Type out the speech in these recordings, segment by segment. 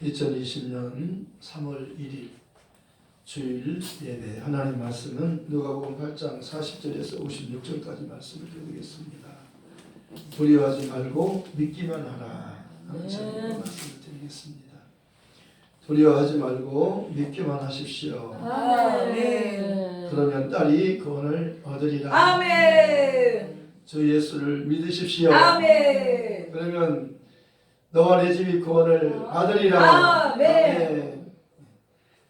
2020년 3월 1일 주일 예배 하나님 말씀은 누가복음 8장 40절에서 56절까지 말씀을 드리겠습니다. 두려워하지 말고 믿기만 하라 하는 제목으로 말씀을 드리겠습니다. 두려워하지 말고 믿기만 하십시오. 아멘. 그러면 딸이 구원을 얻으리라. 아멘. 주 예수를 믿으십시오. 아멘. 그러면 너와 내 집이 구원을 받으리라. 아멘.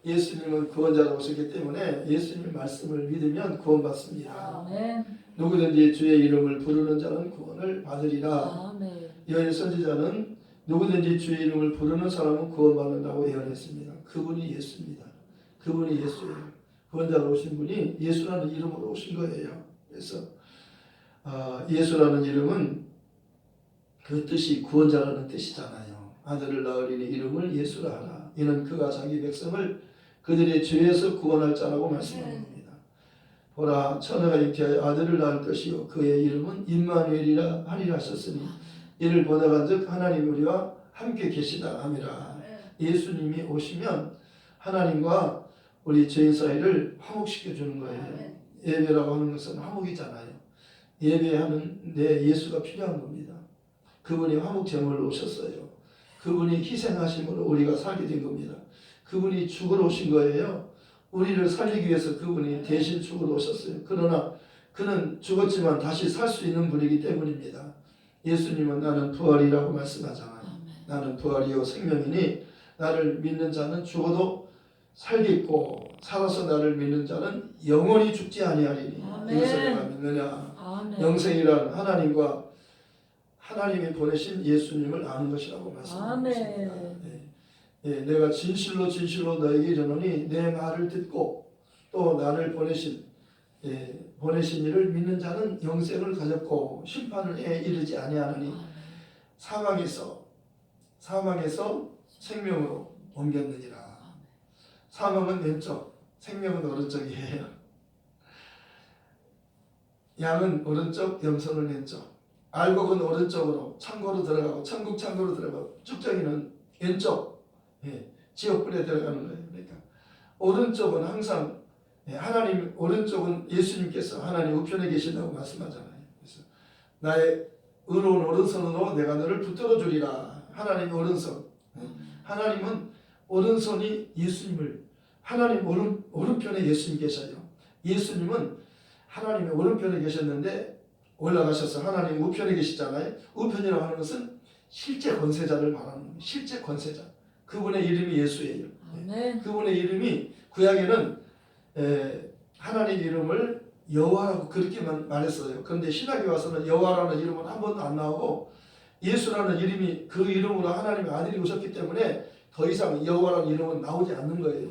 예수님은 구원자로 오셨기 때문에 예수님 말씀을 믿으면 구원받습니다. 아멘. 누구든지 주의 이름을 부르는 자는 구원을 받으리라. 아멘. 여호와 선지자는 누구든지 주의 이름을 부르는 사람은 구원받는다고 예언했습니다. 그분이 예수입니다. 그분이 예수예요. 구원자로 오신 분이 예수라는 이름으로 오신 거예요. 그래서 예수라는 이름은 그 뜻이 구원자라는 뜻이잖아요. 아들을 낳으리니 이름을 예수라 하라. 이는 그가 자기 백성을 그들의 죄에서 구원할 자라고 말씀하는 겁니다. 보라, 처녀가 잉태하여 아들을 낳을 것이요 그의 이름은 임마누엘이라 하리라 하셨으니 이를 번역한즉 하나님 우리와 함께 계시다 함이라. 예수님이 오시면 하나님과 우리 죄인 사이를 화목시켜 주는 거예요. 예배라고 하는 것은 화목이잖아요. 예배하는데 예수가 필요한 겁니다. 그분이 화목 제물로 오셨어요. 그분이 희생하심으로 우리가 살게 된 겁니다. 그분이 죽으러 오신 거예요. 우리를 살리기 위해서 그분이 대신 죽으러 오셨어요. 그러나 그는 죽었지만 다시 살 수 있는 분이기 때문입니다. 예수님은 나는 부활이라고 말씀하잖아요. 나는 부활이요 생명이니 나를 믿는 자는 죽어도 살겠고 살아서 나를 믿는 자는 영원히 죽지 아니하리니. 이것을 내가 믿느냐. 아멘. 영생이란 하나님이 보내신 예수님을 아는 것이라고 말씀하셨습니다. 내가 진실로 너에게 이르노니 내 말을 듣고 또 나를 보내신 이를 믿는 자는 영생을 가졌고 심판에 이르지 아니하느니 사망에서 생명으로 옮겼느니라. 사망은 왼쪽, 생명은 오른쪽이에요. 양은 오른쪽, 염소는 왼쪽. 알곡은 오른쪽으로 창고로 들어가고 천국 창고로 들어가고 쭉정이는 왼쪽 지옥불에 들어가는 거예요. 그러니까 오른쪽은 항상 하나님, 오른쪽은 예수님께서 하나님 우편에 계신다고 말씀하잖아요. 그래서 나의 의로운 오른손으로 내가 너를 붙들어 주리라. 하나님 오른손. 하나님은 오른손이 예수님을, 하나님 오른편에 예수님 계셔요. 예수님은 하나님의 오른편에 계셨는데 올라가셔서 하나님 우편에 계시잖아요. 우편이라고 하는 것은 실제 권세자를 말하는 거예요. 실제 권세자. 그분의 이름이 예수예요. 아멘. 그분의 이름이 구약에는 하나님 이름을 여호와라고 그렇게만 말했어요. 그런데 신약에 와서는 여호와라는 이름은 한 번도 안 나오고 예수라는 이름이 그 이름으로 하나님의 아들이 오셨기 때문에 더 이상 여호와라는 이름은 나오지 않는 거예요.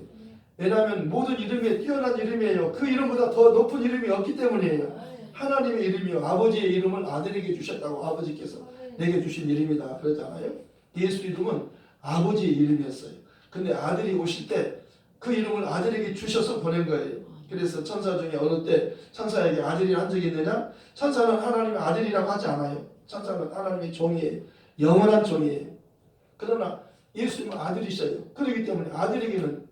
왜냐하면 모든 이름에 뛰어난 이름이에요. 그 이름보다 더 높은 이름이 없기 때문이에요. 하나님의 이름이요 아버지의 이름을 아들에게 주셨다고 아버지께서 내게 주신 이름이다 그러잖아요. 예수 이름은 아버지의 이름이었어요. 근데 아들이 오실 때 그 이름을 아들에게 주셔서 보낸 거예요. 그래서 천사 중에 어느 때 천사에게 아들이 한 적이 있느냐? 천사는 하나님의 아들이라고 하지 않아요. 천사는 하나님의 종이에요. 영원한 종이에요. 그러나 예수님은 아들이셔요. 그렇기 때문에 아들에게는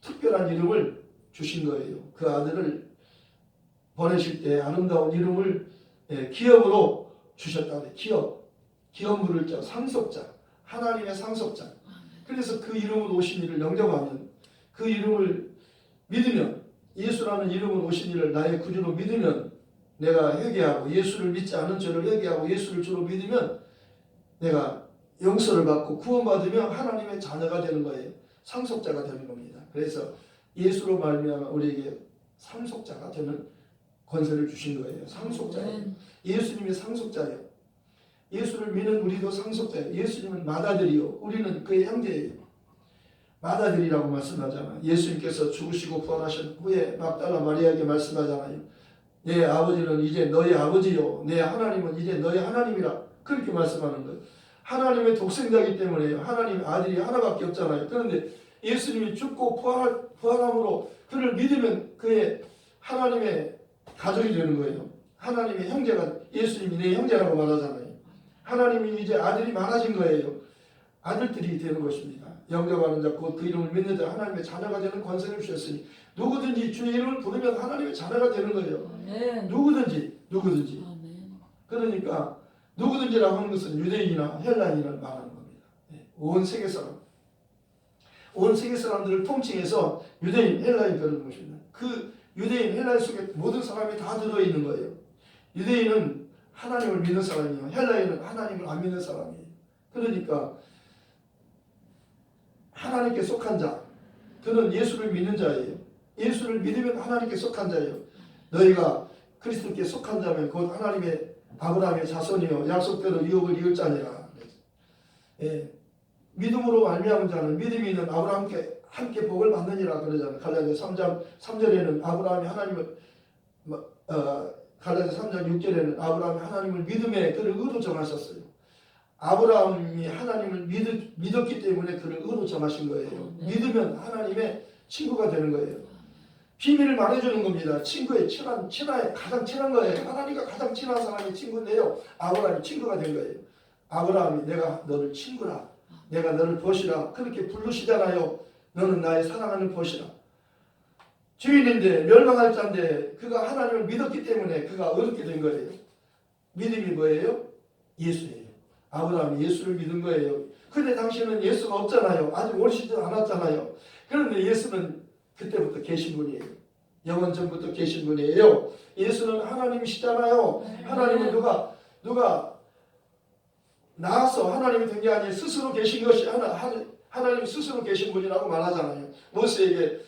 특별한 이름을 주신 거예요. 그 아들을 보내실 때 아름다운 이름을 기업으로 주셨다고 해요. 기업 물을 자, 상속자, 하나님의 상속자. 그래서 그 이름으로 오신 이를 영접하면, 그 이름을 믿으면, 예수라는 이름으로 오신 이를 나의 구주로 믿으면, 내가 회개하고 예수를 믿지 않은 죄를 회개하고 예수를 주로 믿으면 내가 용서를 받고 구원받으면 하나님의 자녀가 되는 거예요. 상속자가 되는 겁니다. 그래서 예수로 말미암아 우리에게 상속자가 되는 권세를 주신 거예요. 상속자예요. 예수님이 상속자예요. 예수를 믿는 우리도 상속자예요. 예수님은 맏아들이요 우리는 그의 형제예요. 맏아들이라고 말씀하잖아요. 예수님께서 죽으시고 부활하신 후에 막달라 마리아에게 말씀하잖아요. 내 아버지는 이제 너의 아버지요 내 하나님은 이제 너의 하나님이라. 그렇게 말씀하는 거예요. 하나님의 독생자이기 때문에 하나님의 아들이 하나밖에 없잖아요. 그런데 예수님이 죽고 부활함으로 그를 믿으면 그의 하나님의 가족이 되는 거예요. 하나님의 형제가, 예수님이 내 형제라고 말하잖아요. 하나님이 이제 아들이 많아진 거예요. 아들들이 되는 것입니다. 영접하는 자 곧 그 이름을 믿는 자 하나님의 자녀가 되는 권세를 주셨으니 누구든지 주의 이름을 부르면 하나님의 자녀가 되는 거예요. 아멘. 누구든지 아멘. 그러니까 누구든지라고 하는 것은 유대인이나 헬라인을 말하는 겁니다. 온 세계 사람, 온 세계 사람들을 통칭해서 유대인, 헬라인 그러는 것입니다. 그 유대인, 헬라인 속에 모든 사람이 다 들어있는 거예요. 유대인은 하나님을 믿는 사람이요, 헬라인은 하나님을 안 믿는 사람이에요. 그러니까 하나님께 속한 자, 그는 예수를 믿는 자예요. 예수를 믿으면 하나님께 속한 자예요. 너희가 그리스도께 속한 자면 곧 하나님의 아브라함의 자손이요 약속대로 유업을 이을 자니라. 예. 믿음으로 말미암은 자는 믿음이 있는 아브라함께 함께 복을 받느니라 그러잖아요. 갈라디아 3장 3절에는 아브라함이 하나님을 갈라디아 3장 6절에는 아브라함이 하나님을 믿음에 그를 의로 정하셨어요. 아브라함이 하나님을 믿었기 때문에 그를 의로 정하신 거예요. 믿으면 하나님의 친구가 되는 거예요. 비밀을 말해주는 겁니다. 친구의 친하에 가장 친한 거예요. 하나님과 가장 친한 사람이 친구인데요. 아브라함이 친구가 된 거예요. 아브라함이 내가 너를 친구라, 내가 너를 벗이라 그렇게 부르시잖아요. 너는 나의 사랑하는 벗이라. 주인인데 멸망할 자인데 그가 하나님을 믿었기 때문에 그가 어렵게 된 거예요. 믿음이 뭐예요? 예수예요. 아브라함이 예수를 믿은 거예요. 근데 당시에는 예수가 없잖아요. 아직 오시지도 않았잖아요. 그런데 예수는 그때부터 계신 분이에요. 영원 전부터 계신 분이에요. 예수는 하나님이시잖아요. 하나님은 누가 나와서 하나님이 된 게 아니에요. 스스로 계신 것이 하나님 스스로 계신 분이라고 말하잖아요. 모세에게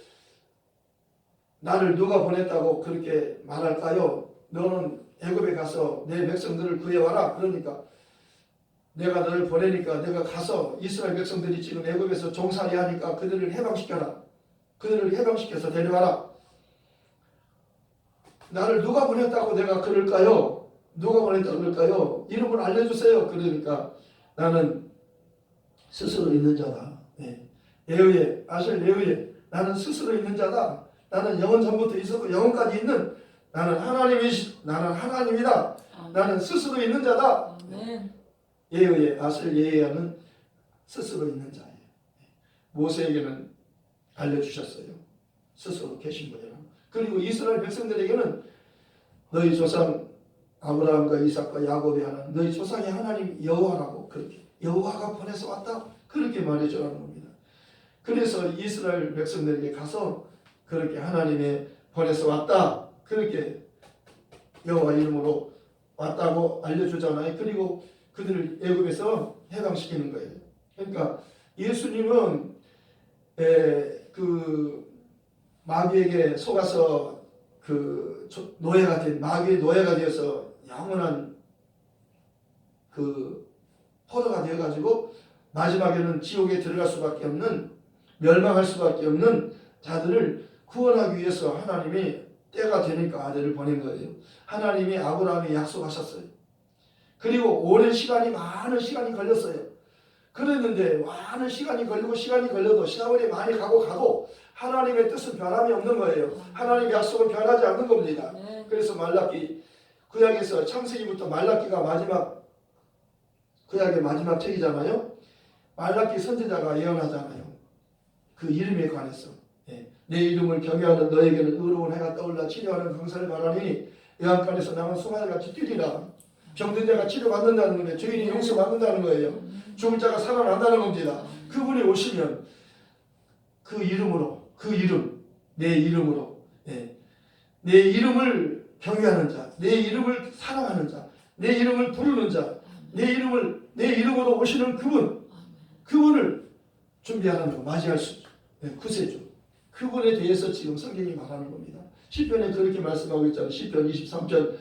나를 누가 보냈다고 그렇게 말할까요? 너는 애굽에 가서 내 백성들을 구해와라. 그러니까 내가 너를 보내니까 내가 가서 이스라엘 백성들이 지금 애굽에서 종살이 하니까 그들을 해방시켜라. 그들을 해방시켜서 데려와라. 나를 누가 보냈다고 내가 그럴까요? 누가 보냈다고 그럴까요? 이름을 알려주세요. 그러니까 나는 스스로 있는 자다. 레위에 아실 레위에 나는 스스로 있는 자다. 나는 영원 전부터 있었고 영원까지 있는 나는 하나님이다. 나는 스스로 있는 자다. 예의 아실 예의야는 스스로 있는 자예요. 모세에게는 알려주셨어요. 스스로 계신 분이라. 그리고 이스라엘 백성들에게는 너희 조상 아브라함과 이삭과 야곱의 하나님, 너희 조상의 하나님 여호와라고 그렇게 여호와가 보내서 왔다 그렇게 말해주라는 겁니다. 그래서 이스라엘 백성들에게 가서 그렇게 하나님의 보내서 왔다 그렇게 여호와 이름으로 왔다고 알려주잖아요. 그리고 그들을 애굽에서 해방시키는 거예요. 그러니까 예수님은 그 마귀에게 속아서 그 노예가 된 마귀의 노예가 되어서 영원한 그 포로가 되어가지고 마지막에는 지옥에 들어갈 수밖에 없는 멸망할 수밖에 없는 자들을 구원하기 위해서 하나님이 때가 되니까 아들을 보낸 거예요. 하나님이 아브라함이 약속하셨어요. 그리고 오랜 시간이 많은 시간이 걸렸어요. 그랬는데 많은 시간이 걸리고 시간이 걸려도 시간이 많이 가도 하나님의 뜻은 변함이 없는 거예요. 하나님의 약속은 변하지 않는 겁니다. 그래서 말라기 구약에서 창세기부터 말라기가 마지막 구약의 마지막 책이잖아요. 말라기 선지자가 예언하잖아요. 그 이름에 관해서 내 이름을 경외하는 너에게는 의로운 해가 떠올라 치료하는 강사를 바라니 영안간에서 나는 송아지같이 뛰리라. 병든 자가 치료받는다는 건데 죄인이 용서받는다는 거예요. 죽은 자가 살아난다는 겁니다. 그분이 오시면 그 이름으로 내 이름으로 내 이름을 경외하는 자, 내 이름을 사랑하는 자, 내 이름을 부르는 자, 내 이름으로 오시는 그분을 준비하는 거 맞이할 수 구세주 그분에 대해서 지금 성경이 말하는 겁니다. 시편에 그렇게 말씀하고 있잖아요. 시편 23편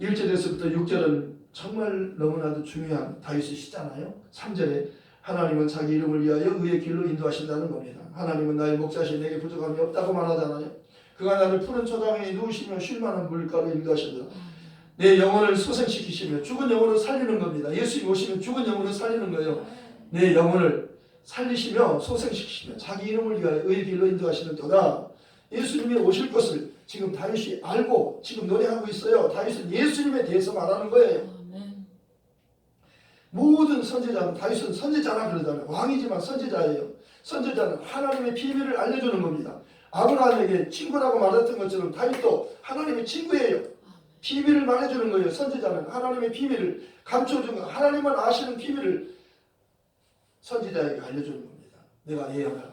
1절에서부터 6절은 정말 너무나도 중요한 다윗의 시잖아요. 3절에 하나님은 자기 이름을 위하여 의의 길로 인도하신다는 겁니다. 하나님은 나의 목자시 내게 부족함이 없다고 말하잖아요. 그가 나를 푸른 초장에 누우시며 쉴만한 물가로 인도하신다. 내 영혼을 소생시키시며 죽은 영혼을 살리는 겁니다. 예수님 오시면 죽은 영혼을 살리는 거예요. 내 영혼을 살리시며 소생시키시며 자기 이름을 위하여 의의 길로 인도하시는 도다. 예수님이 오실 것을 지금 다윗이 알고 지금 노래하고 있어요. 다윗은 예수님에 대해서 말하는 거예요. 모든 선지자는 다윗은 선지자라 그러잖아요. 왕이지만 선지자예요. 선지자는 하나님의 비밀을 알려주는 겁니다. 아브라함에게 친구라고 말했던 것처럼 다윗도 하나님의 친구예요. 비밀을 말해주는 거예요. 선지자는 하나님의 비밀을 감춰주는 거, 하나님만 아시는 비밀을 선지자에게 알려주는 겁니다. 내가 예언하라.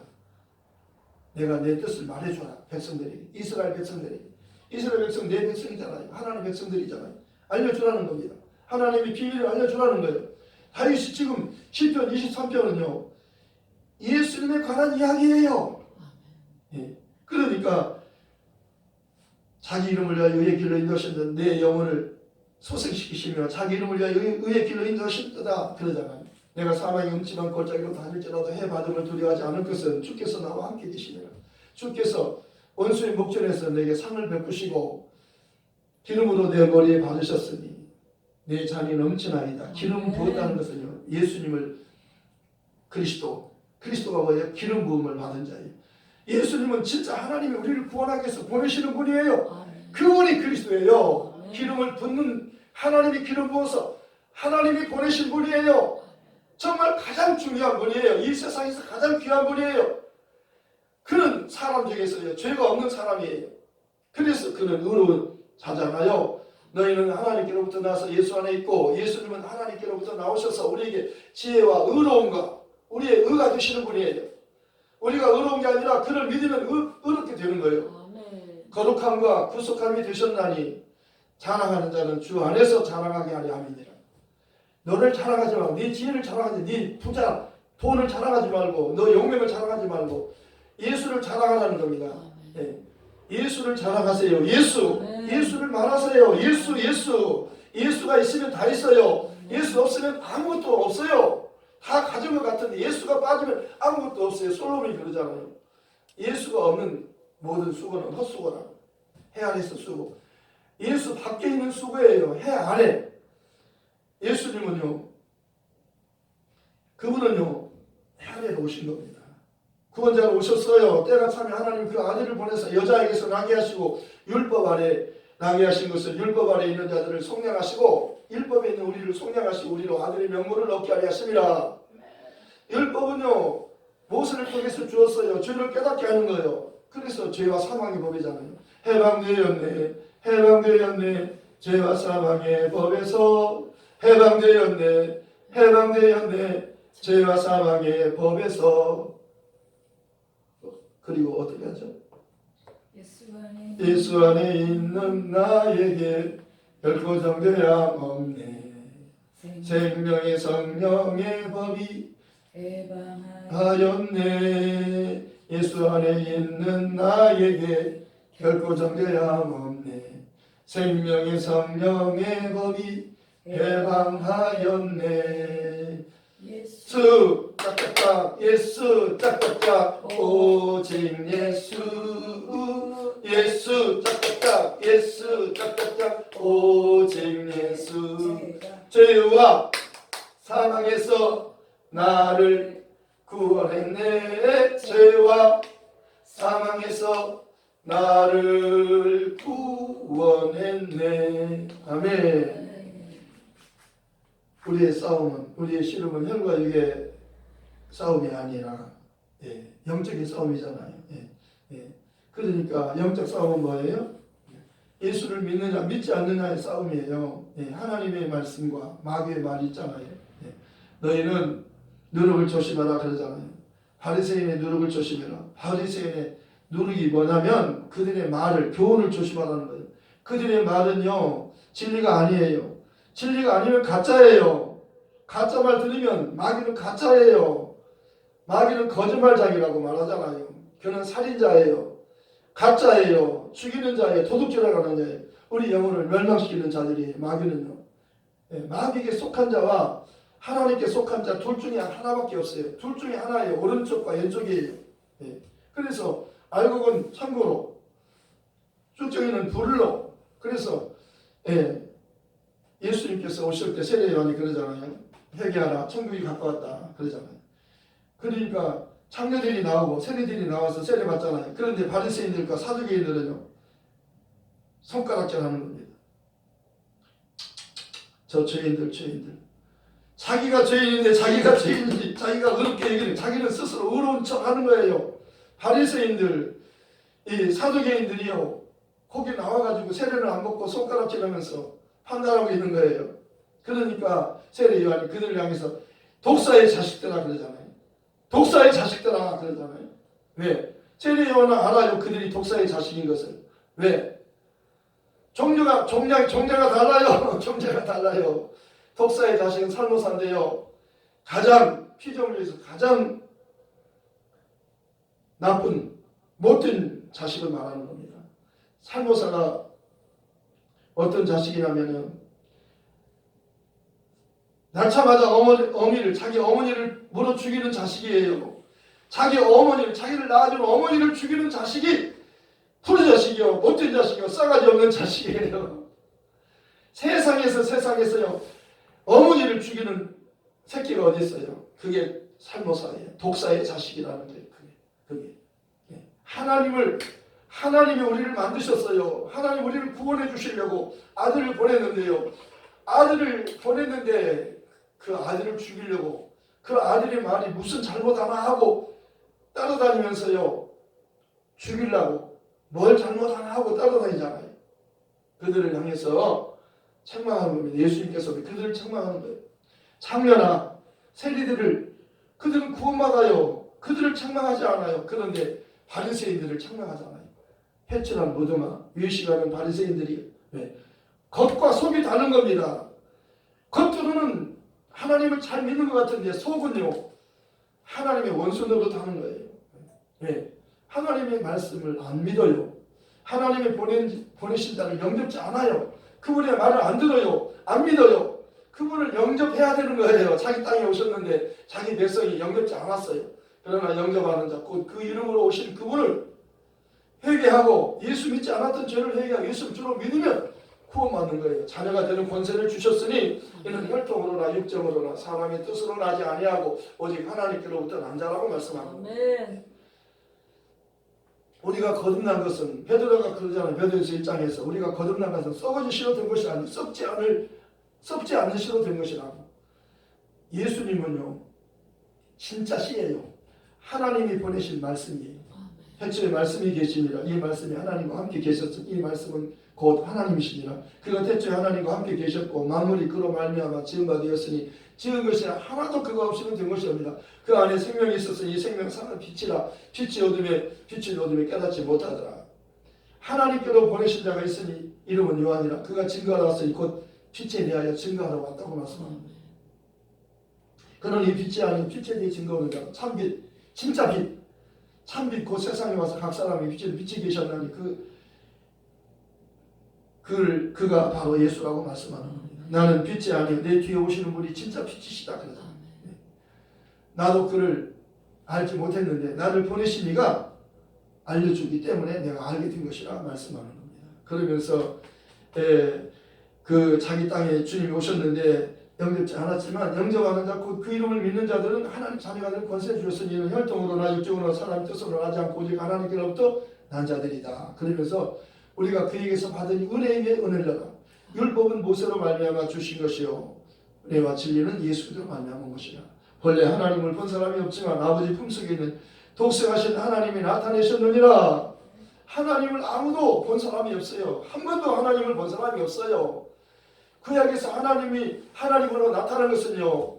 내가 내 뜻을 말해주라. 백성들에게, 이스라엘 백성들에게. 이스라엘 백성 내 백성이잖아요. 하나님 백성들이잖아요. 알려주라는 겁니다. 하나님의 비밀을 알려주라는 거예요. 다윗이 지금 시편 23편은요 예수님에 관한 이야기예요. 예. 그러니까 자기 이름을 위하여 의의 길로 인도하신다. 내 영혼을 소생시키시며 자기 이름을 위하여 의의 길로 인도하신다 그러잖아요. 내가 사망의 음침한 골짜기로 다닐지라도 해바름을 두려워하지 않을 것은 주께서 나와 함께 계시니라. 주께서 원수의 목전에서 내게 상을 베푸시고 기름으로 내 머리에 바르셨으니 내 잔이 넘치나이다. 기름 부었다는 것은요 예수님을 그리스도가 뭐예요? 기름 부음을 받은 자예요. 예수님은 진짜 하나님이 우리를 구원하기 위해서 보내시는 분이에요. 그분이 그리스도예요. 기름을 붓는 하나님이 기름 부어서 하나님이 보내신 분이에요. 정말 가장 중요한 분이에요. 이 세상에서 가장 귀한 분이에요. 그는 사람 중에서요 죄가 없는 사람이에요. 그래서 그는 의로운 자잖아요. 너희는 하나님께로부터 나서 예수 안에 있고 예수님은 하나님께로부터 나오셔서 우리에게 지혜와 의로움과 우리의 의가 되시는 분이에요. 우리가 의로운 게 아니라 그를 믿으면 의롭게 되는 거예요. 거룩함과 구속함이 되셨나니 자랑하는 자는 주 안에서 자랑하게 하려 함이니라. 너를 자랑하지 말고 네 지혜를 자랑하지, 네 부자 돈을 자랑하지 말고 너 용맹을 자랑하지 말고 예수를 자랑하라는 겁니다. 예. 예수를 자랑하세요. 예수를 말하세요. 예수가 있으면 다 있어요. 예수 없으면 아무것도 없어요. 다 가진 것 같은데 예수가 빠지면 아무것도 없어요. 솔로몬이 그러잖아요. 예수가 없는 모든 수고는 헛수고라. 해 아래서 수고. 예수 밖에 있는 수고예요. 해 아래. 예수님은요 그분은요 해 아래로 오신 겁니다. 구원자로 오셨어요. 때가 차면 하나님 그 아들을 보내서 여자에게서 나게 하시고 율법 아래 나게 하신 것은 율법 아래 있는 자들을 속량하시고 율법에 있는 우리를 속량하시고 우리로 아들의 명분을 얻게 하려 하심이라. 율법은요 모세를 통해서 주었어요. 죄를 깨닫게 하는 거예요. 그래서 죄와 사망의 법이잖아요. 해방되었네 죄와 사망의 법에서 해방되었네 죄와 사망의 법에서. 그리고 어떻게 하죠? 예수 안에 있는 나에게 결코 정죄함 없네. 생명의 성령의 법이 하였네. 예수 안에 있는 나에게 결코 정죄함 없네. 생명의 성령의 법이 해방하였네. 예수 짝짝짝 예수 짝짝짝 오직 예수 짝짝짝 예수 짝짝짝 오직 예수. 죄와 사망에서 나를 구원했네. 죄와 사망에서 나를 구원했네. 아멘. 우리의 싸움은, 우리의 씨름은 혈과 육의 싸움이 아니라 영적인 싸움이잖아요. 그러니까 영적 싸움은 뭐예요? 예수를 믿느냐 믿지 않느냐의 싸움이에요. 하나님의 말씀과 마귀의 말이 있잖아요. 너희는 누룩을 조심하라 그러잖아요. 바리새인의 누룩을 조심해라. 바리새인의 누룩이 뭐냐면 그들의 말을, 교훈을 조심하라는 거예요. 그들의 말은요 진리가 아니에요. 진리가 아니면 가짜예요. 가짜 말 들으면 마귀는 가짜예요. 마귀는 거짓말장이라고 말하잖아요. 그는 살인자예요. 가짜예요. 죽이는 자예요. 도둑질하러 가는 자예요. 우리 영혼을 멸망시키는 자들이 마귀는요. 마귀에게 속한 자와 하나님께 속한 자 둘 중에 하나밖에 없어요. 둘 중에 하나예요. 오른쪽과 왼쪽이에요. 그래서 알곡은 참고로 쭉정이는 불로. 그래서 예수님께서 오실 때 세례 요한이 그러잖아요. 회개하라 천국이 가까웠다 그러잖아요. 그러니까 창녀들이 나오고 세례들이 나와서 세례 받잖아요. 그런데 바리새인들과 사두개인들은요 손가락질 하는 겁니다. 저 죄인들 자기가 죄인인데 자기가 죄인인지 자기가 어렵게 얘기를 자기는 스스로 의로운 척 하는 거예요. 바리새인들, 이 사두개인들이요, 거기 나와가지고 세례를 안 먹고 손가락질하면서 판단하고 있는 거예요. 그러니까 세례 요한이 그들을 향해서 독사의 자식들아 그러잖아요. 독사의 자식들아 그러잖아요. 왜? 세례 요한은 알아요. 그들이 독사의 자식인 것을. 왜? 종자가 달라요. 종자가 달라요. 독사의 자식은 살모사인데요, 가장 피조물에서 가장 나쁜 못된 자식을 말하는 겁니다. 살모사가 어떤 자식이냐면은 낳자마자 자기 어머니를 물어 죽이는 자식이에요. 자기를 낳아준 어머니를 죽이는 자식이 푸른 자식이요, 못된 자식이요, 싸가지 없는 자식이에요. 세상에서요, 어머니를 죽이는 새끼가 어디 있어요? 그게 살모사예요. 독사의 자식이라는 거예요. 그게. 하나님이 우리를 만드셨어요. 하나님 우리를 구원해 주시려고 아들을 보냈는데요. 아들을 보냈는데 그 아들을 죽이려고, 그 아들의 말이 무슨 잘못 하나 하고 따라다니면서요, 죽이려고 뭘 잘못 하나 하고 따라다니잖아요. 그들을 향해서 책망하는 겁니다. 예수님께서 그들을 책망하는 거예요. 장녀나 세리들을 그들은 구원받아요. 그들을 책망하지 않아요. 그런데 바리새인들을 책망하잖아요. 해칠한 무덤아, 외식하는 바리새인들이 겉과 속이 다른 겁니다. 겉으로는 하나님을 잘 믿는 것 같은데 속은요, 하나님의 원수 노릇하는 거예요. 하나님의 말씀을 안 믿어요. 하나님의 보내신 자를 영접지 않아요. 그분의 말을 안 들어요. 안 믿어요. 그분을 영접해야 되는 거예요. 자기 땅에 오셨는데 자기 백성이 영접지 않았어요. 그러나 영접하는 자, 곧 그 이름으로 오신 그분을 회개하고 예수 믿지 않았던 죄를 회개하고 예수를 주로 믿으면 구원받는 거예요. 자녀가 되는 권세를 주셨으니 이는 혈통으로나 육정으로나 사람의 뜻으로 나지 아니하고 오직 하나님께로부터 난 자라고 말씀합니다. 우리가 거듭난 것은, 베드로가 그러잖아요. 베드로서 1장에서 우리가 거듭난 것은 썩어진 씨로 된 것이 아니고 썩지 않는 씨로 된 것이라고. 예수님은요, 진짜 씨예요. 하나님이 보내신 말씀이에요. 해초에 말씀이 계시니라. 이 말씀이 하나님과 함께 계셨으니 이 말씀은 곧 하나님이시니라. 그가 태초에 하나님과 함께 계셨고 만물이 그로 말미암아 지은 바 되었으니 지은 것이 하나도 그가 없이는 된 것이 없니다. 그 안에 생명이 있었으니 이 생명 사는 빛이라. 빛이 어둠에 깨닫지 못하더라. 하나님께로 보내신 자가 있으니 이름은 요한이라. 그가 증거하러 왔으니 곧 빛에 대하여 증거하러 왔다고 말씀합니다. 그는 이 빛이 아닌 빛에 대해 증거하는 자, 참빛, 진짜 빛, 참빛, 곧 세상에 와서 각 사람이 빛이 계셨나니 그가 바로 예수라고 말씀하는 겁니다. 나는 빛이 아니요 내 뒤에 오시는 분이 진짜 빛이시다 그러다. 나도 그를 알지 못했는데 나를 보내신 이가 알려주기 때문에 내가 알게 된 것이라 말씀하는 겁니다. 그러면서 그 자기 땅에 주님이 오셨는데 영접지 않았지만 영접하는 자, 곧 그 이름을 믿는 자들은 하나님 자녀가 될 권세 주셨으니 이는 혈통으로나 육정으로나 사람 뜻으로 하지 않고 오직 하나님께로부터 난 자들이다. 그러면서 우리가 그에게서 받은 은혜에 은혜라. 율법은 모세로 말미암아 주신 것이요 은혜와 진리는 예수로 말미암은 것이라. 본래 하나님을 본 사람이 없지만 아버지 품속에 있는 독생하신 하나님이 나타내셨느니라. 하나님을 아무도 본 사람이 없어요. 한 번도 하나님을 본 사람이 없어요. 구약에서 하나님이 하나님으로 나타난 것은요,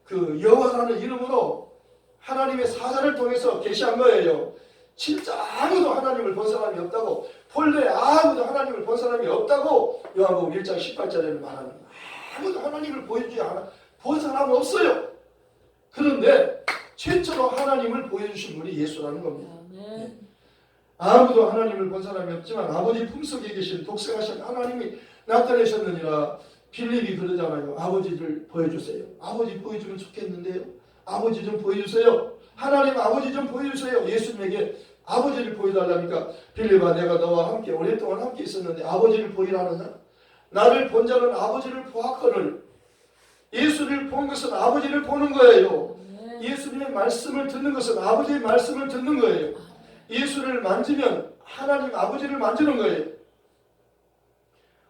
그 여호와라는 이름으로 하나님의 사자를 통해서 계시한 거예요. 진짜 아무도 하나님을 본 사람이 없다고, 본래 아무도 하나님을 본 사람이 없다고 요한복음 1장 18절에는 말하는 거예요. 아무도 하나님을 본 사람은 없어요. 그런데 최초로 하나님을 보여주신 분이 예수라는 겁니다. 아무도 하나님을 본 사람이 없지만 아버지 품속에 계신 독생하신 하나님이 나타내셨느니라. 빌립이 그러잖아요. 아버지를 보여주세요. 아버지 보여주면 좋겠는데요. 아버지 좀 보여주세요. 하나님 아버지 좀 보여주세요. 예수님에게 아버지를 보여달라니까 빌립아 내가 너와 함께 오랫동안 함께 있었는데 아버지를 보이라느냐. 나를 본 자는 아버지를 보았거늘. 예수를 본 것은 아버지를 보는 거예요. 예수님의 말씀을 듣는 것은 아버지의 말씀을 듣는 거예요. 예수를 만지면 하나님 아버지를 만지는 거예요.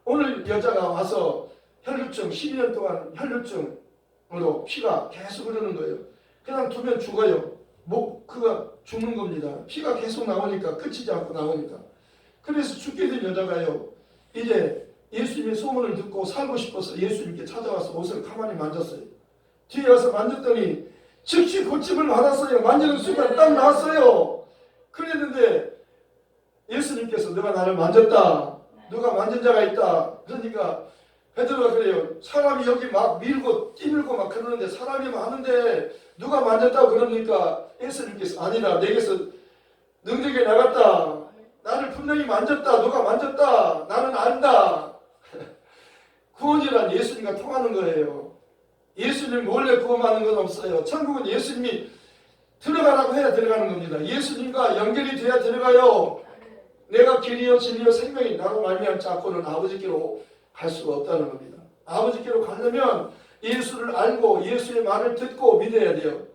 오늘 여자가 와서 혈루증 12년 동안 혈루증 으로 피가 계속 흐르는 거예요. 그냥 두면 죽어요. 그가 죽는 겁니다. 피가 계속 나오니까 끝이지 않고 나오니까. 그래서 죽게 된 여자가요. 이제 예수님의 소문을 듣고 살고 싶어서 예수님께 찾아와서 옷을 가만히 만졌어요. 뒤에 와서 만졌더니 즉시 고침을 받았어요. 만지는 순간 딱 나왔어요. 그랬는데 예수님께서 너가 나를 만졌다. 누가 만진 자가 있다. 그러니까 베드로가 그래요. 사람이 여기 막 밀고 뛰밀고 막 그러는데 사람이 많은데 누가 만졌다고 그러니까 예수님께서 아니다. 내게서 능력이 나갔다. 나를 분명히 만졌다. 누가 만졌다. 나는 안다. 구원이란 예수님과 통하는 거예요. 예수님 몰래 구원받는 건 없어요. 천국은 예수님이 들어가라고 해야 들어가는 겁니다. 예수님과 연결이 돼야 들어가요. 내가 길이요 진리요 생명이 나로 말미암지 않고는 아버지께로 갈 수가 없다는 겁니다. 아버지께로 가려면 예수를 알고 예수의 말을 듣고 믿어야 돼요.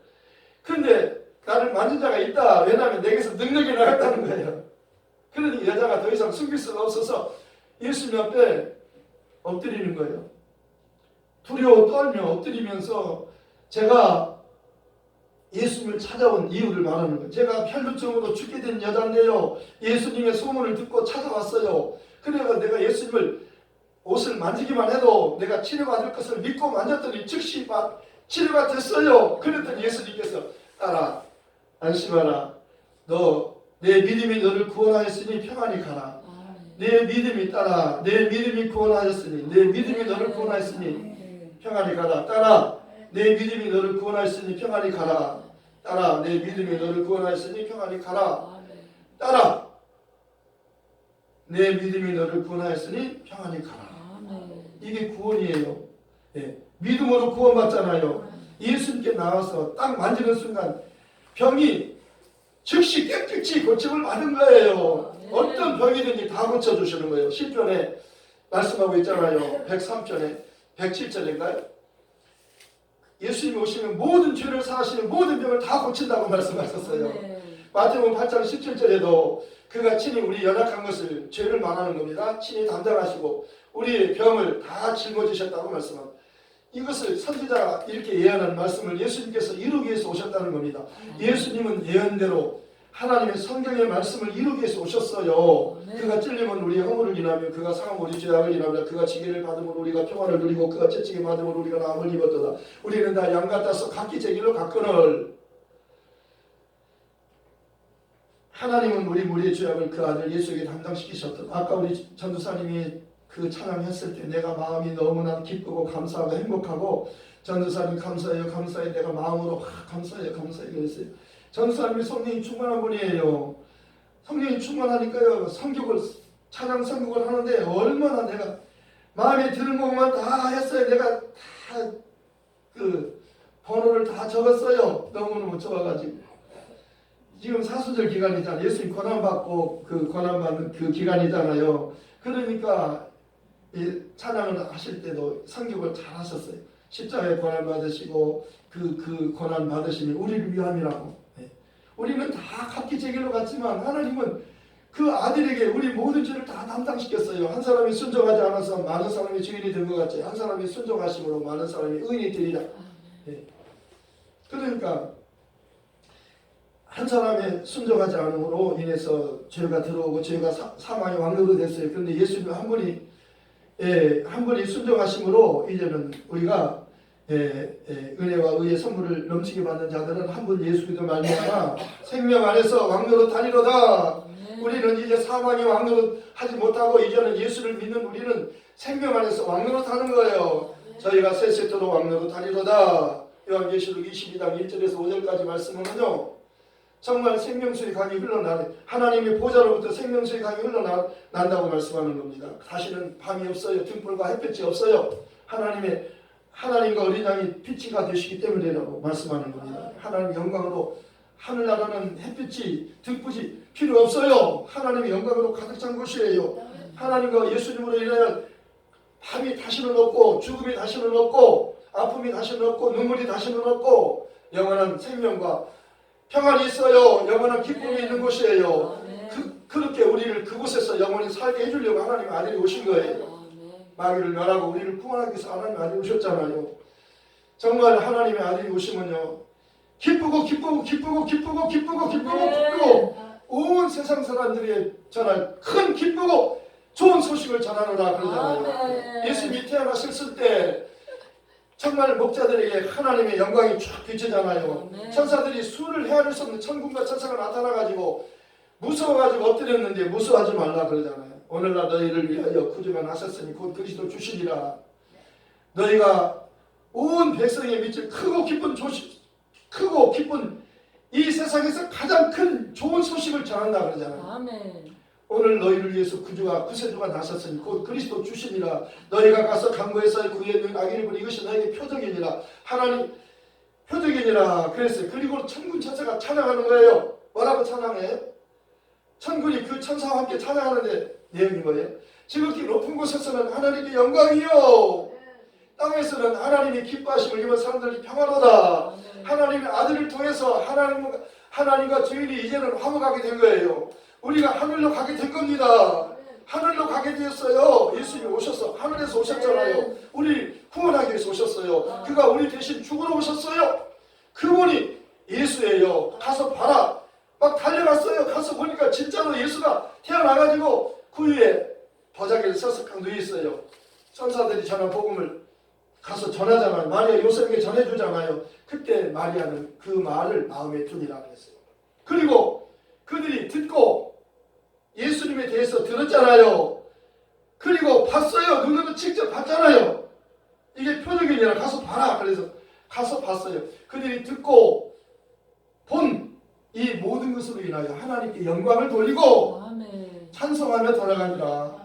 근데 나를 만진 자가 있다. 왜냐하면 내게서 능력이 나갔다는 거예요. 그러니 여자가 더 이상 숨길 수가 없어서 예수님 앞에 엎드리는 거예요. 두려워 떨며 엎드리면서 제가 예수님을 찾아온 이유를 말하는 거예요. 제가 혈루증으로 죽게 된 여자인데요. 예수님의 소문을 듣고 찾아왔어요. 그래서 내가 예수님을 옷을 만지기만 해도 내가 치료받을 것을 믿고 만졌더니 즉시 치료가 됐어요. 그랬더니 예수님께서 따라 안심하라. 너 내 믿음이 너를 구원하였으니 평안히 가라. 내 믿음이 따라 내 믿음이 구원하였으니 내 믿음이 너를 구원하였으니 평안히 가라. 따라 내 믿음이 너를 구원하였으니 평안히 가라. 따라 내 믿음이 너를 구원하였으니 평안히 가라. 따라 내 믿음이 너를 구원하였으니 평안히 가라. 이게 구원이에요. 예. 믿음으로 구원받잖아요. 예수님께 나와서 딱 만지는 순간 병이 즉시 깨끗이 고침을 받은 거예요. 어떤 병이든지 다 고쳐주시는 거예요. 시편에 말씀하고 있잖아요. 103편에 107절인가요? 예수님이 오시면 모든 죄를 사하시는 모든 병을 다 고친다고 말씀하셨어요. 마태복음 8장 17절에도 그가 친히 우리 연약한 것을 죄를 말하는 겁니다. 친히 담당하시고 우리의 병을 다 짊어지셨다고 말씀합니다. 이것을 선지자가 이렇게 예언하는 말씀을 예수님께서 이루기 위해서 오셨다는 겁니다. 예수님은 예언대로 하나님의 성경의 말씀을 이루기 위해서 오셨어요. 그가 찔림은 우리의 허물을 인하며 그가 상함은 우리 죄악을 인하며 그가 징계를 받음으로 우리가 평안을 누리고 그가 채찍을 받음으로 우리가 나음을 입었도다. 우리는 다 양 같아서 각기 제 길로 갔거늘 하나님은 우리의 죄악을 그 아들 예수에게 담당시키셨다. 아까 우리 전도사님이 그 찬양했을 때 내가 마음이 너무나 기쁘고 감사하고 행복하고 전도사님 감사해요 감사해요 내가 마음으로 감사해요 감사해요 그랬어요. 전도사님이 성령이 충만한 분이에요. 성령이 충만하니까요 성격을 찬양 선곡을 하는데 얼마나 내가 마음에 드는 것만 다 했어요. 내가 다 그 번호를 다 적었어요. 너무너무 좋아가지고 지금 사순절 기간이잖아요. 예수님 고난받고 그 고난받는 그 기간이잖아요. 그러니까 이 찬양을 하실 때도 성격을 잘 하셨어요. 십자가에 고난 받으시고 그 고난 받으심이 우리를 위함이라고. 네. 우리는 다 각기 제 길로 갔지만 하나님은 그 아들에게 우리 모든 죄를 다 담당시켰어요. 한 사람이 순종하지 않아서 많은 사람이 죄인이 된 것 같이 한 사람이 순종하심으로 많은 사람이 의인이 되리라. 네. 그러니까 한 사람의 순종하지 않음으로 인해서 죄가 들어오고 죄가 사망의 왕노로 됐어요. 그런데 예수님 한 분이 순종하심으로 이제는 우리가 은혜와 의의 선물을 넘치게 받는 자들은 한 분 예수 그리스도 말미암아 생명 안에서 왕노로 다니로다. 우리는 이제 사망의 왕노로 하지 못하고 이제는 예수를 믿는 우리는 생명 안에서 왕노로 타는 거예요. 저희가 세세토록 왕노로 다니로다. 요한계시록 22장 1절에서 5절까지 말씀은요. 정말 생명수의 강이 흘러나는 하나님의 보좌로부터 생명수의 강이 흘러난다고 말씀하는 겁니다. 다시는 밤이 없어요. 등불과 햇볕이 없어요. 하나님과 어린 양이 빛이가 되시기 때문이라고 말씀하는 겁니다. 하나님의 영광으로 하늘나라는 햇빛이 등불이 필요 없어요. 하나님의 영광으로 가득 찬 곳이에요. 하나님과 예수님으로 인하여 밤이 다시는 없고 죽음이 다시는 없고 아픔이 다시는 없고 눈물이 다시는 없고 영원한 생명과 평안이 있어요. 영원한 기쁨이 있는 곳이에요. 그렇게 우리를 그곳에서 영원히 살게 해주려고 하나님 아들이 오신 거예요. 마귀를 멸하고 우리를 구원하기 위해서 하나님 아들이 오셨잖아요. 정말 하나님의 아들이 오시면요 기쁘고 기쁘고 기쁘고 기쁘고 기쁘고 기쁘고 기쁘고 온 세상 사람들이 전할 큰 기쁘고 좋은 소식을 전하노라 그러잖아요. 예수님이 태어나셨을 때 정말 목자들에게 하나님의 영광이 쫙 비치잖아요. 천사들이 수를 헤아릴 수 없는 천군과 천사가 나타나가지고 무서워가지고 엎드렸는데 무서워하지 말라 그러잖아요. 오늘날 너희를 위하여 구주가 나셨으니 곧 그리스도 주시리라. 너희가 온 백성의 밑을 크고 기쁜 크고 기쁜 이 세상에서 가장 큰 좋은 소식을 전한다 그러잖아요. 아멘. 오늘 너희를 위해서 구세주가 나셨으니 곧 그리스도 주시니라. 너희가 가서 강구에서 그의 눈 아기를 보니 이것이 너희에게 표적이니라. 하나님 표적이니라 그랬어요. 그리고 천군 천사가 찬양하는 거예요. 뭐라고 찬양해요? 천군이 그 천사와 함께 찬양하는데 내용이 뭐예요? 지극히 높은 곳에서는 하나님의 영광이요 땅에서는 하나님의 기뻐하심을 입은 사람들이 평화로다. 하나님의 아들을 통해서 하나님과 주인이 이제는 화목하게 된 거예요. 우리가 하늘로 가게 된 겁니다. 하늘로 가게 되었어요. 예수님이 오셔서 하늘에서 오셨잖아요. 우리 구원하기 위해서 오셨어요. 그가 우리 대신 죽으러 오셨어요. 그분이 예수예요. 가서 봐라. 막 달려갔어요. 가서 보니까 진짜로 예수가 태어나가지고 그 위에 보자기를 서서 딱 누워 있어요. 천사들이 전한 복음을 가서 전하잖아요. 마리아 요셉에게 전해주잖아요. 그때 마리아는 그 말을 마음에 두니라 그랬어요. 그리고 그들이 듣고 예수님에 대해서 들었잖아요. 그리고 봤어요. 눈으로 직접 봤잖아요. 이게 표적이니라 가서 봐라. 그래서 가서 봤어요. 그들이 듣고 본 이 모든 것으로 인하여 하나님께 영광을 돌리고 아멘. 찬송하며 돌아가니라.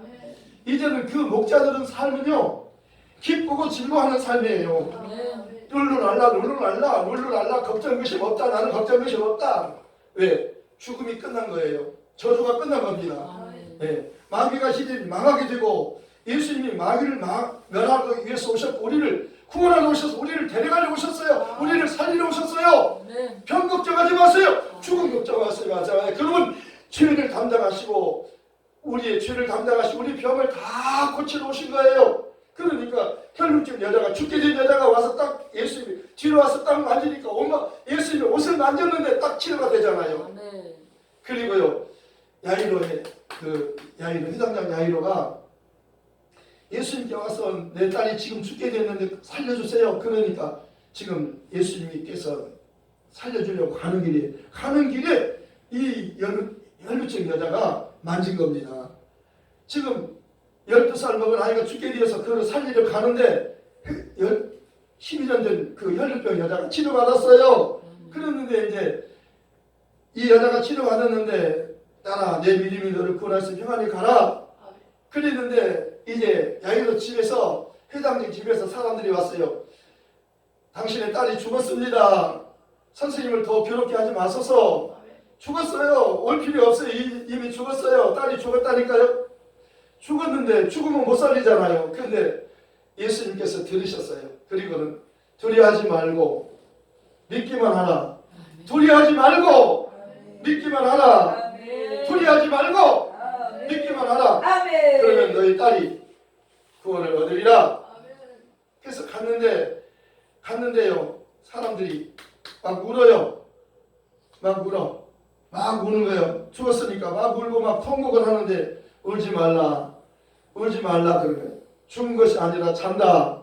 이제는 그 목자들은 삶은요 기쁘고 즐거워하는 삶이에요. 룰루랄라 걱정 것이 없다. 나는 걱정 것이 없다. 왜? 죽음이 끝난 거예요. 저주가 끝난 겁니다. 네. 마귀가 시대를 망하게 되고 예수님이 마귀를 멸하기 위해서 오셨고 우리를 구원하러 오셔서 우리를 데려가려 오셨어요. 우리를 살리러 오셨어요. 병 걱정하지 마세요. 죽음 걱정하지 마세요. 그러면 죄를 담당하시고 우리의 죄를 담당하시고 우리 병을 다 고치러 오신 거예요. 그러니까 혈루증 여자가 죽게 된 여자가 와서 딱 예수님이 뒤로 와서 딱 만지니까 예수님이 옷을 만졌는데 딱 치료가 되잖아요. 그리고요 야이로의 회당장 야이로가 예수님께 와서 내 딸이 지금 죽게 됐는데 살려주세요. 그러니까 지금 예수님께서 살려주려고 가는 길에 이 혈루증 여자가 만진 겁니다. 지금 12살 먹은 아이가 죽게 되어서 그를 살리려 가는데 12년 된 그 혈루병 여자가 치료받았어요. 그랬는데 이제 이 여자가 치료받았는데 딸아 내 믿음이 너를 구원하여서 평안히 가라. 그랬는데 이제 야이로 집에서 회장님 집에서 사람들이 왔어요. 당신의 딸이 죽었습니다. 선생님을 더 괴롭게 하지 마소서. 죽었어요. 올 필요 없어요. 이미 죽었어요. 딸이 죽었다니까요. 죽었는데 죽으면 못 살리잖아요. 그런데 예수님께서 들으셨어요. 그리고는 두려워하지 말고 믿기만 하라. 두려워하지 말고 믿기만 하라. 두려워하지 말고 믿기만 하라. 그러면 너희 딸이 구원을 얻으리라. 그래서 갔는데요. 사람들이 막 울어요. 막 우는 거예요. 죽었으니까 막 울고 막 통곡을 하는데 울지 말라 그러면 죽은 것이 아니라 잔다.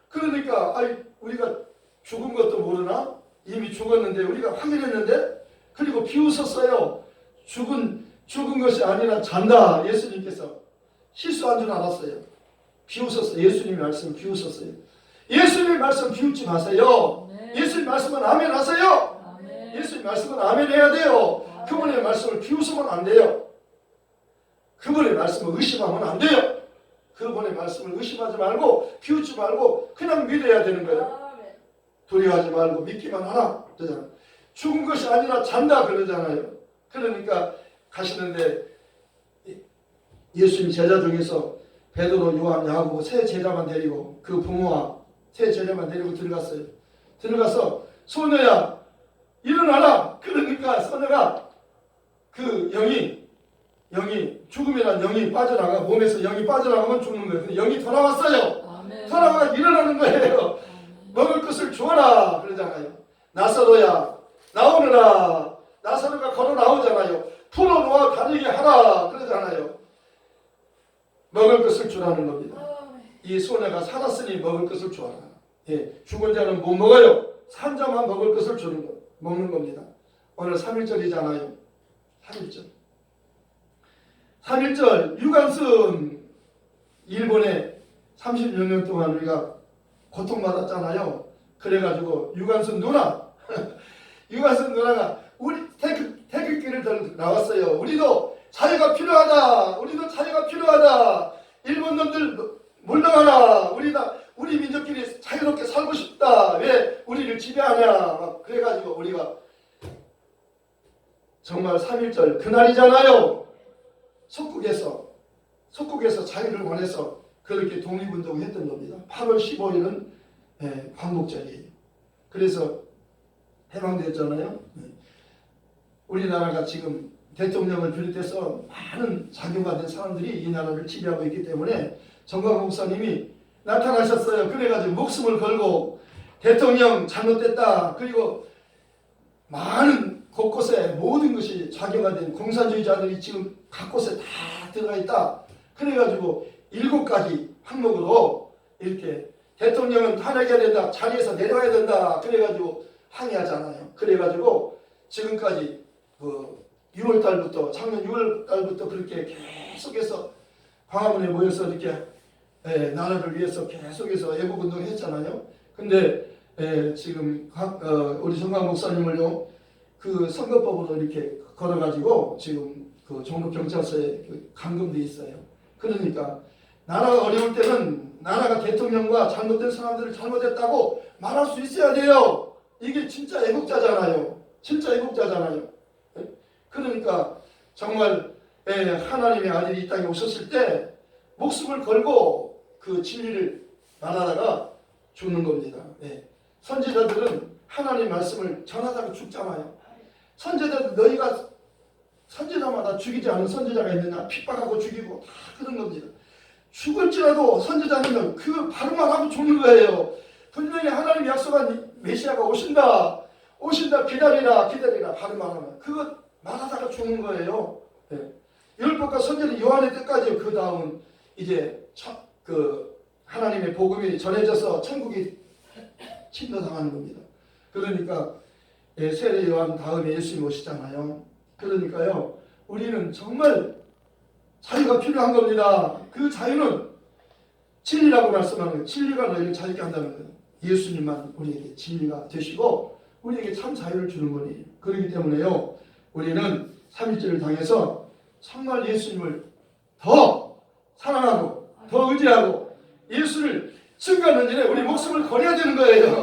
그러니까 우리가 죽은 것도 모르나? 이미 죽었는데 우리가 확인했는데 그리고 비웃었어요. 죽은 것이 아니라 잔다. 예수님께서 실수한 줄 알았어요. 비웃었어요. 예수님의 말씀 비웃었어요. 예수님의 말씀 비웃지 마세요. 예수님 말씀은 아멘 하세요. 예수님 말씀은 아멘 해야 돼요. 그분의 말씀을 비웃으면 안 돼요. 그분의 말씀을 의심하면 안 돼요. 그분의 말씀을 의심하지 말고 비웃지 말고 그냥 믿어야 되는 거예요. 두려워하지 말고 믿기만 하라 그러잖아요. 죽은 것이 아니라 잔다 그러잖아요. 그러니까 가시는데 예수님 제자 중에서 베드로, 요한, 야고보 세 제자만 데리고 그 부모와 세 제자만 데리고 들어갔어요. 들어가서 소녀야 일어나라. 그러니까 소녀가 그 영이 죽음이란 영이 빠져나가 몸에서 영이 빠져나가면 죽는 거예요. 근데 영이 돌아왔어요. 돌아와 일어나는 거예요. 먹을 것을 주어라 그러잖아요. 나사로야 나오느라. 나사로가 걸어 나오잖아요. 풀어놓아 다니게 하라 그러잖아요. 먹을 것을 주라는 겁니다. 이 소녀가 살았으니 먹을 것을 주어라. 예, 죽은 자는 못 먹어요. 산 자만 먹을 것을 먹는 겁니다. 오늘 3.1절이잖아요. 3.1절. 3.1절 유관순 일본에 36년 동안 우리가 고통받았잖아요. 그래가지고 유관순 누나 유관순 누나가 우리 태극기를 나왔어요. 우리도 자유가 필요하다. 우리도 자유가 필요하다. 일본 놈들 물러가라. 우리 민족끼리 자유롭게 살고 싶다. 왜 우리를 지배하냐. 막 그래가지고 우리가 정말 3.1절 그날이잖아요. 속국에서 자유를 원해서 그렇게 독립운동을 했던 겁니다. 8월 15일은 광복절이에요. 그래서 해방되었잖아요. 우리나라가 지금 대통령을 비롯해서 많은 작용받은 사람들이 이 나라를 지배하고 있기 때문에 정광 목사님이 나타나셨어요. 그래가지고 목숨을 걸고 대통령 잘못됐다. 그리고 많은 곳곳에 모든 것이 작용화된 공산주의자들이 지금 각 곳에 다 들어가 있다. 그래가지고 7가지 항목으로 이렇게 대통령은 탄핵해야 된다. 자리에서 내려와야 된다. 그래가지고 항의하잖아요. 그래가지고 지금까지 6월 달부터 작년 6월 달부터 그렇게 계속해서 광화문에 모여서 이렇게 나라를 위해서 계속해서 애국운동을 했잖아요. 근데 지금 우리 정광 목사님을요 그 선거법으로 이렇게 걸어가지고 지금 그 종로경찰서에 감금돼 있어요. 그러니까 나라가 어려울 때는 나라가 대통령과 잘못된 사람들을 잘못했다고 말할 수 있어야 돼요. 이게 진짜 애국자잖아요. 진짜 애국자잖아요. 그러니까 정말 하나님의 아들이 이 땅에 오셨을 때 목숨을 걸고 그 진리를 말하다가 죽는 겁니다. 선지자들은 하나님의 말씀을 전하다가 죽잖아요. 선지자들 너희가 선지자마다 죽이지 않은 선지자가 있느냐 핍박하고 죽이고 다 그런 겁니다. 죽을지라도 선지자는 그 바로만 하고 죽는 거예요. 분명히 하나님이 약속한 메시아가 오신다 기다리라 바로만 하면 그거 말하다가 죽는 거예요. 율법과 선지는 요한의 때까지요. 그 다음은 이제 하나님의 복음이 전해져서 천국이 침노당하는 겁니다. 그러니까 세례 요한 다음에 예수님 오시잖아요. 그러니까요 우리는 정말 자유가 필요한 겁니다. 그 자유는 진리라고 말씀하는 거예요. 진리가 너희를 자유케 한다는 거예요. 예수님만 우리에게 진리가 되시고 우리에게 참 자유를 주는 분이에요. 그렇기 때문에요 우리는 3.1절을 당해서 정말 예수님을 더 사랑하고 더 의지하고 예수를 증거하는 일에 우리 목숨을 걸어야 되는 거예요.